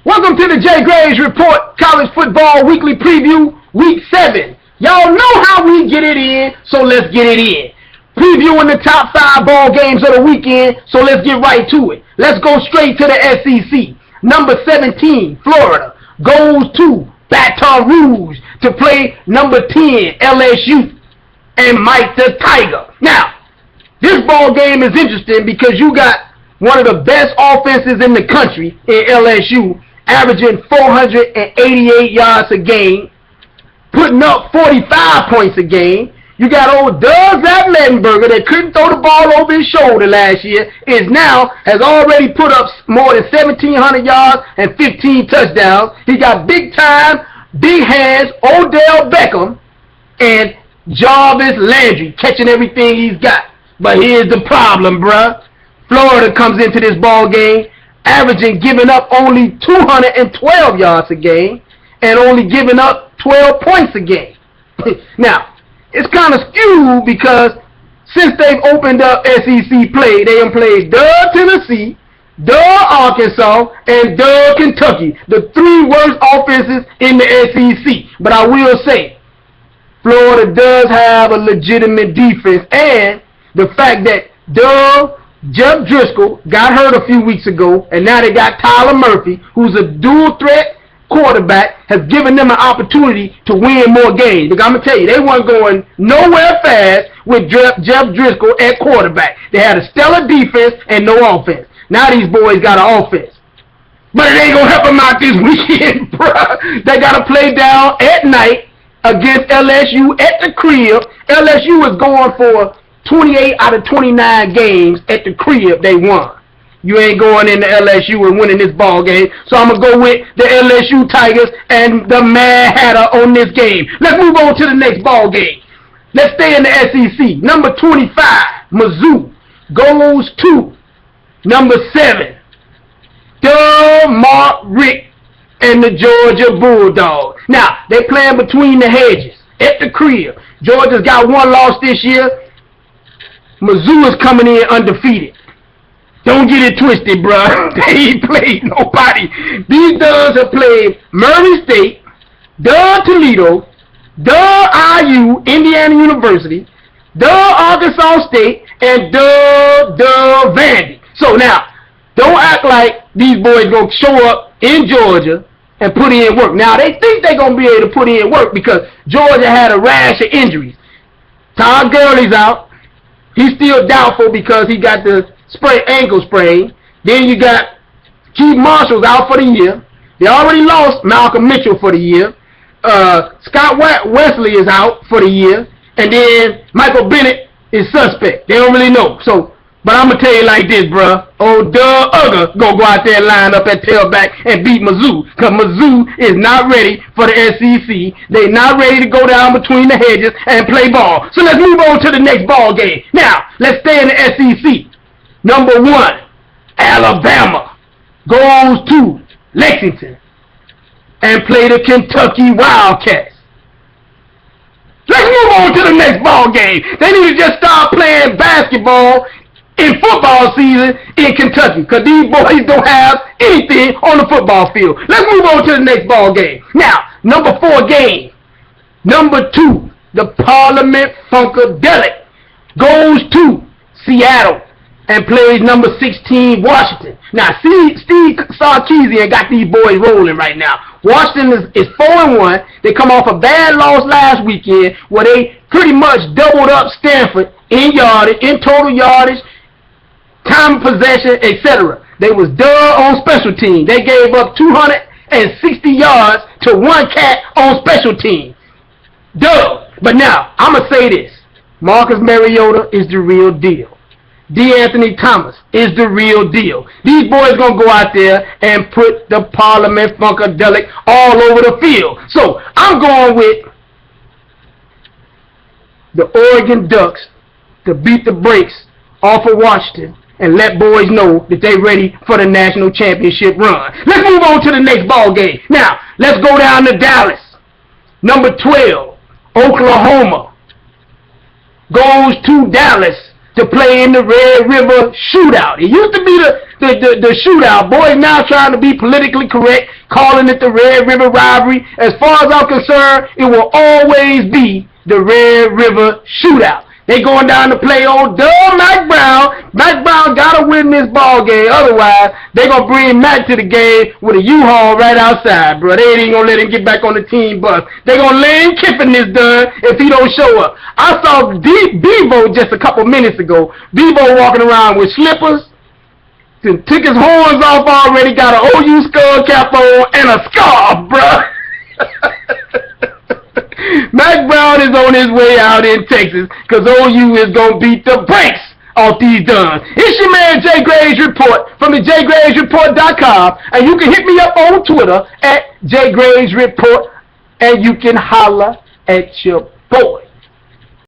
Welcome to the JayGravesReport College Football Weekly Preview, Week 7. Y'all know how we get it in, so let's get it in. Previewing the top 5 ball games of the weekend, so let's get right to it. Let's go straight to the SEC. Number 17, Florida, goes to Baton Rouge to play number 10, LSU, and Mike the Tiger. Now, this ball game is interesting because you got one of the best offenses in the country in LSU, averaging 488 yards a game, putting up 45 points a game. You got old Doug Zatlenberger that couldn't throw the ball over his shoulder last year, has already put up more than 1,700 yards and 15 touchdowns. He got big time, big hands, Odell Beckham, and Jarvis Landry catching everything he's got. But here's the problem, bruh. Florida comes into this ball game averaging giving up only 212 yards a game and only giving up 12 points a game. Now, it's kind of skewed because since they've opened up SEC play, they have played Tennessee, Arkansas, and Kentucky, the 3 worst offenses in the SEC. But I will say, Florida does have a legitimate defense, and the fact that Jeff Driscoll got hurt a few weeks ago, and now they got Tyler Murphy, who's a dual threat quarterback, has given them an opportunity to win more games. Because I'm going to tell you, they weren't going nowhere fast with Jeff Driscoll at quarterback. They had a stellar defense and no offense. Now these boys got an offense. But it ain't going to help them out this weekend, bruh. They got to play down at night against LSU at the crib. LSU is going for 28 out of 29 games at the crib they won. You ain't going into LSU and winning this ball game. So I'm going to go with the LSU Tigers and the Mad Hatter on this game. Let's move on to the next ball game. Let's stay in the SEC. Number 25, Mizzou, goes to number 7, Mark Richt and the Georgia Bulldogs. Now, they playing between the hedges at the crib. Georgia's got 1 loss this year. Mizzou is coming in undefeated. Don't get it twisted, bruh. They ain't played nobody. These Ducks have played Murray State, Toledo, IU, Indiana University, Arkansas State, and Vandy. So now, don't act like these boys gonna show up in Georgia and put in work. Now, they think they're gonna be able to put in work because Georgia had a rash of injuries. Todd Gurley's out. He's still doubtful because he got the ankle sprain. Then you got Keith Marshall's out for the year. They already lost Malcolm Mitchell for the year. Scott Wesley is out for the year. And then Michael Bennett is suspect. They don't really know. So, but I'm going to tell you like this, bruh. Old Doug Ugger going to go out there and line up at tailback and beat Mizzou. Because Mizzou is not ready for the SEC. They're not ready to go down between the hedges and play ball. So let's move on to the next ball game. Now, let's stay in the SEC. Number 1, Alabama, goes to Lexington and play the Kentucky Wildcats. Let's move on to the next ball game. They need to just start playing basketball in football season in Kentucky because these boys don't have anything on the football field. Let's move on to the next ball game. Now, number 4 game. Number 2, the Parliament Funkadelic, goes to Seattle and plays number 16, Washington. Now, Steve Sarkisian got these boys rolling right now. Washington is 4-1. They come off a bad loss last weekend where they pretty much doubled up Stanford in yardage, in total yardage, time of possession, etc. They was on special teams. They gave up 260 yards to 1 cat on special teams. But now, I'm going to say this. Marcus Mariota is the real deal. DeAnthony Thomas is the real deal. These boys going to go out there and put the Parliament Funkadelic all over the field. So, I'm going with the Oregon Ducks to beat the brakes off of Washington and let boys know that they're ready for the national championship run. Let's move on to the next ball game. Now, let's go down to Dallas. Number 12, Oklahoma, goes to Dallas to play in the Red River shootout. It used to be the shootout. Boys now trying to be politically correct, calling it the Red River rivalry. As far as I'm concerned, it will always be the Red River shootout. They going down to play old dumb Mac Brown. Mac Brown got to win this ball game. Otherwise, they going to bring Mac to the game with a U-Haul right outside, bro. They ain't going to let him get back on the team bus. They going to Lane Kiffin this done if he don't show up. I saw Bevo just a couple minutes ago. Bevo walking around with slippers. Took his horns off already. Got an OU skull cap on and a scarf, bro. Mac Brown is on his way out in Texas because OU is going to beat the brakes off these duns. It's your man Jay Graves Report from the JayGravesReport.com, and you can hit me up on Twitter at JayGravesReport, and you can holler at your